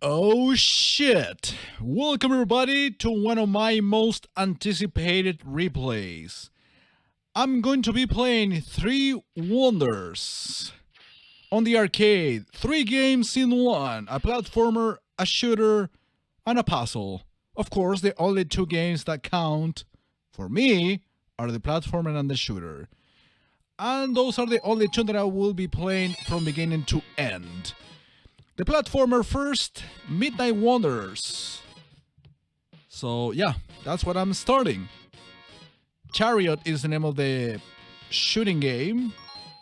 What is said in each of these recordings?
Oh shit! Welcome everybody to one of my most anticipated replays. I'm going to be playing Three Wonders on the arcade. 3 games in one: a platformer, a shooter, and a puzzle. Of course, the only 2 games that count for me are the platformer and the shooter. And those are the only 2 that I will be playing from beginning to end. The platformer first, Midnight Wonders. So yeah, that's what I'm starting. Chariot is the name of the shooting game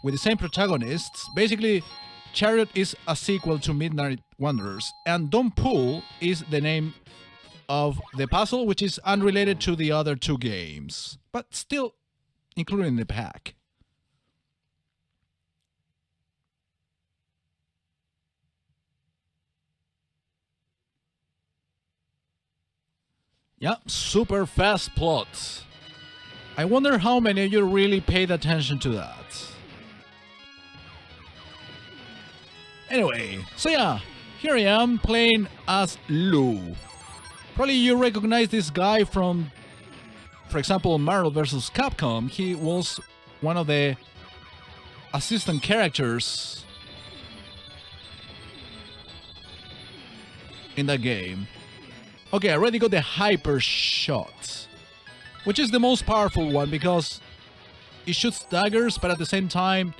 with the same protagonists. Basically, Chariot is a sequel to Midnight Wonders, and Don't Pull is the name of the puzzle, which is unrelated to the other 2 games, but still included in the pack. Yeah, super fast plot. I wonder how many of you really paid attention to that. Anyway, so yeah, here I am playing as Lou. Probably you recognize this guy from, for example, Marvel vs. Capcom. He was one of the assistant characters in that game. Okay, I already got the Hyper Shot, which is the most powerful one because it shoots daggers, but at the same time,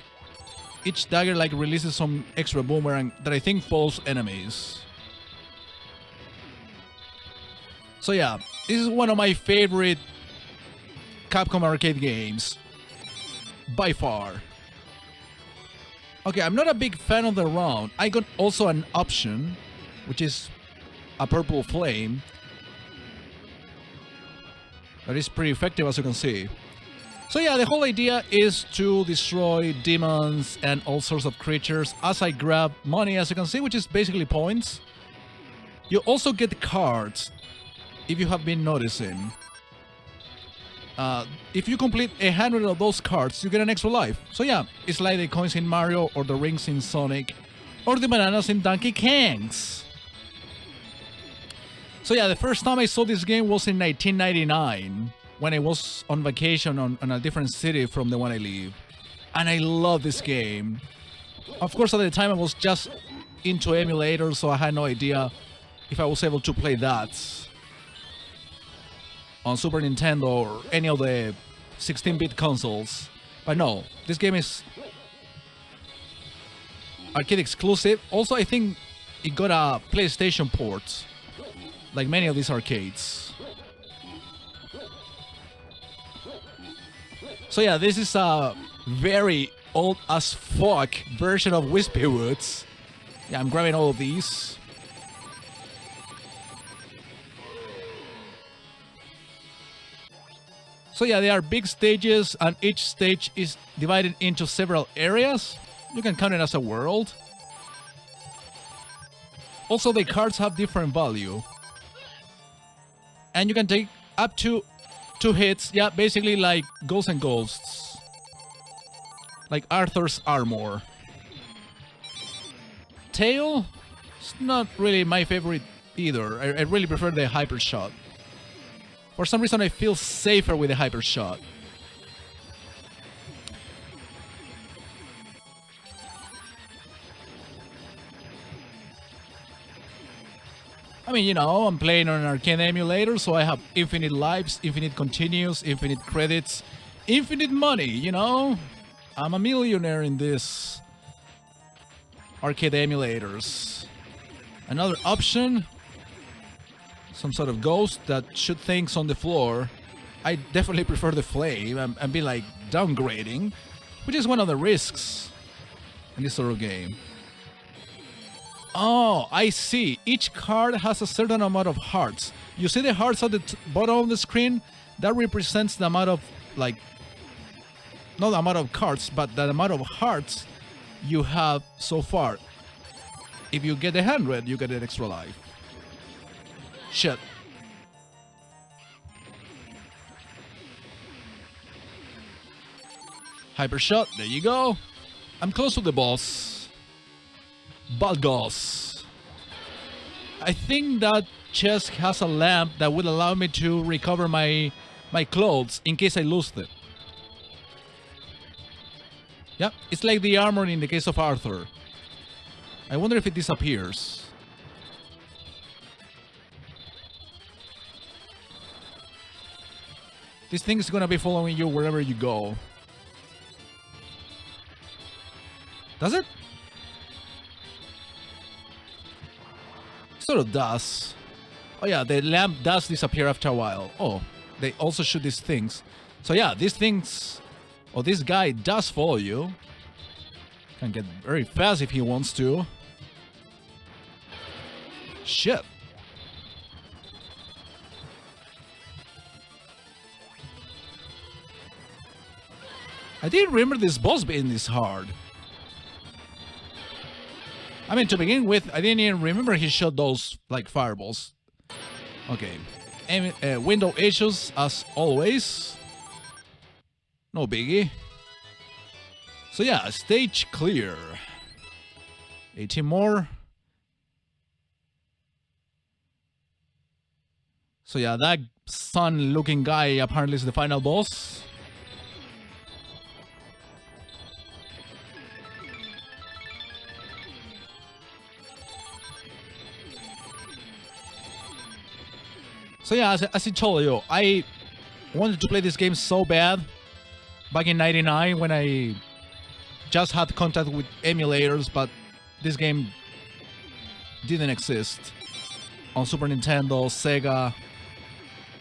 each dagger like releases some extra boomerang that I think falls enemies. So yeah, this is one of my favorite Capcom arcade games, by far. Okay, I'm not a big fan of the round. I got also an option, which is a purple flame that is pretty effective, as you can see. So yeah, the whole idea is to destroy demons and all sorts of creatures as I grab money, as you can see, which is basically points. You also get cards, if you have been noticing. If you complete 100 of those cards, you get an extra life. So yeah, it's like the coins in Mario, or the rings in Sonic, or the bananas in Donkey Kong's. So yeah, the first time I saw this game was in 1999, when I was on vacation on a different city from the one I live. And I love this game. Of course, at the time I was just into emulators, so I had no idea if I was able to play that on Super Nintendo or any of the 16-bit consoles. But no, this game is arcade exclusive. Also, I think it got a PlayStation port, like many of these arcades. So yeah, this is a very old as fuck version of Wispy Woods. Yeah, I'm grabbing all of these. So yeah, there are big stages, and each stage is divided into several areas. You can count it as a world. Also, the cards have different value. And you can take up to 2 hits. Yeah, basically like Ghosts and Ghosts. Like Arthur's Armor. Tail? It's not really my favorite either. I really prefer the Hyper Shot. For some reason, I feel safer with the Hyper Shot. I mean, you know, I'm playing on an arcade emulator, so I have infinite lives, infinite continues, infinite credits, infinite money, you know? I'm a millionaire in this arcade emulators. Another option, some sort of ghost that shoot things on the floor. I definitely prefer the flame and be like downgrading, which is one of the risks in this sort of game. Oh, I see. Each card has a certain amount of hearts. You see the hearts at the bottom of the screen? That represents the amount of, like, not the amount of cards, but the amount of hearts you have so far. If you get 100, you get an extra life. Shit. Hyper Shot, there you go. I'm close to the boss. Balgos. I think that chest has a lamp that will allow me to recover my clothes in case I lose it. Yeah, it's like the armor in the case of Arthur. I wonder if it disappears. This thing is gonna be following you wherever you go. Does it? Sort of does. Oh yeah, the lamp does disappear after a while. Oh, they also shoot these things. So yeah, these things... Oh, this guy does follow you. Can get very fast if he wants to. Shit. I didn't remember this boss being this hard. I mean, to begin with, I didn't even remember he shot those, like, fireballs. Okay. Window issues, as always. No biggie. So yeah, stage clear. 18 more. So yeah, that sun-looking guy apparently is the final boss. So yeah, as I told you, I wanted to play this game so bad back in '99 when I just had contact with emulators, but this game didn't exist on Super Nintendo, Sega,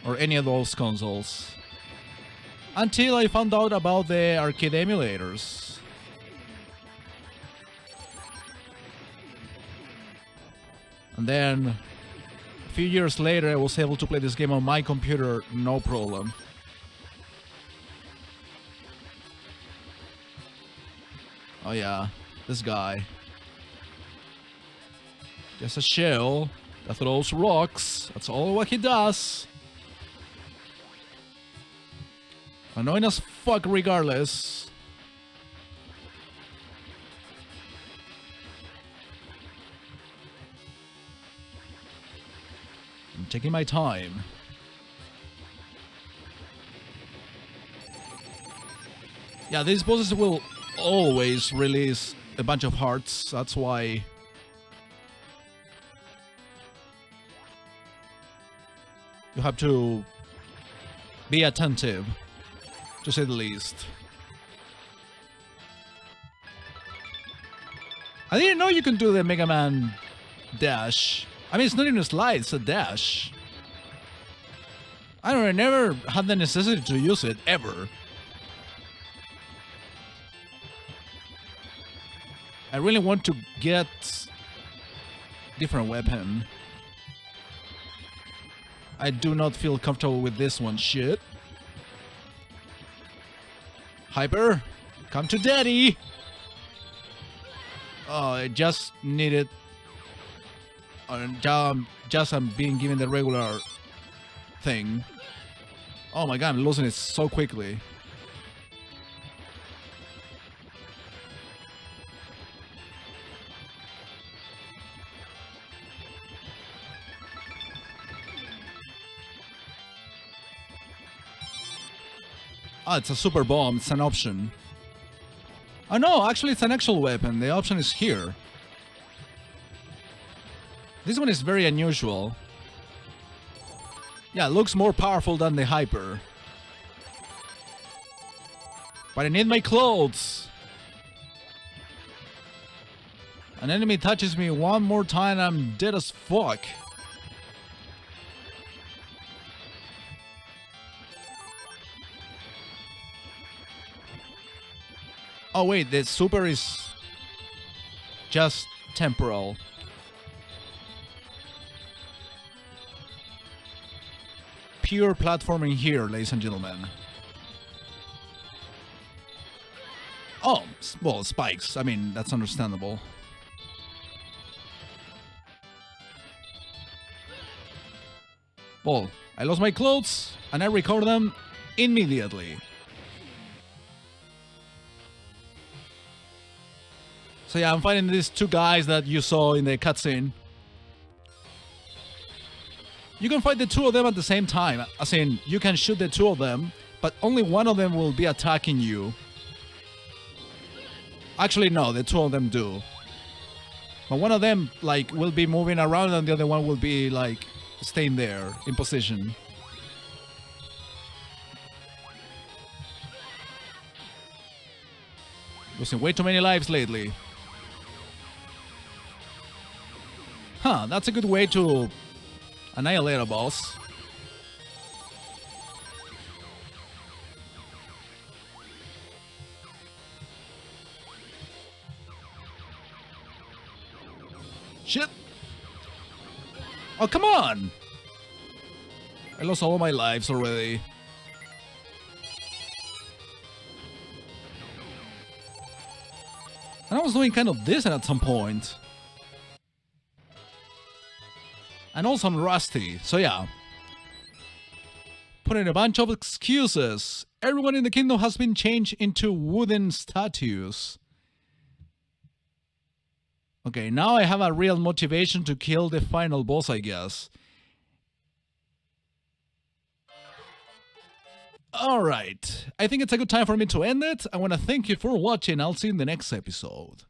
or any of those consoles. Until I found out about the arcade emulators. And then a few years later, I was able to play this game on my computer, no problem. Oh yeah, this guy. Just a shell that throws rocks. That's all what he does. Annoying as fuck regardless. I'm taking my time. Yeah, these bosses will always release a bunch of hearts. That's why you have to be attentive, to say the least. I didn't know you can do the Mega Man dash. I mean, it's not even a slide, it's a dash. I don't know, I never had the necessity to use it, ever. I really want to get different weapon. I do not feel comfortable with this one, shit. Hyper, come to daddy! Oh, I just needed... just I'm being given the regular thing. Oh my god, I'm losing it so quickly. Ah, it's a super bomb, it's an option. Oh no, actually it's an actual weapon, the option is here. This one is very unusual. Yeah, it looks more powerful than the Hyper. But I need my clothes. An enemy touches me one more time, I'm dead as fuck. Oh wait, the super is just temporal. Pure platforming here, ladies and gentlemen. Oh, well, spikes. I mean, that's understandable. Well, I lost my clothes, and I recovered them immediately. So yeah, I'm fighting these two guys that you saw in the cutscene. You can fight the two of them at the same time. As in, you can shoot the two of them, but only one of them will be attacking you. Actually, no, the two of them do. But one of them, like, will be moving around and the other one will be, like, staying there in position. Losing way too many lives lately. Huh, that's a good way to annihilate a boss. Shit! Oh, come on! I lost all my lives already. And I was doing kind of decent at some point. And also I'm rusty, so yeah. Put in a bunch of excuses. Everyone in the kingdom has been changed into wooden statues. Okay, now I have a real motivation to kill the final boss, I guess. Alright, I think it's a good time for me to end it. I want to thank you for watching. I'll see you in the next episode.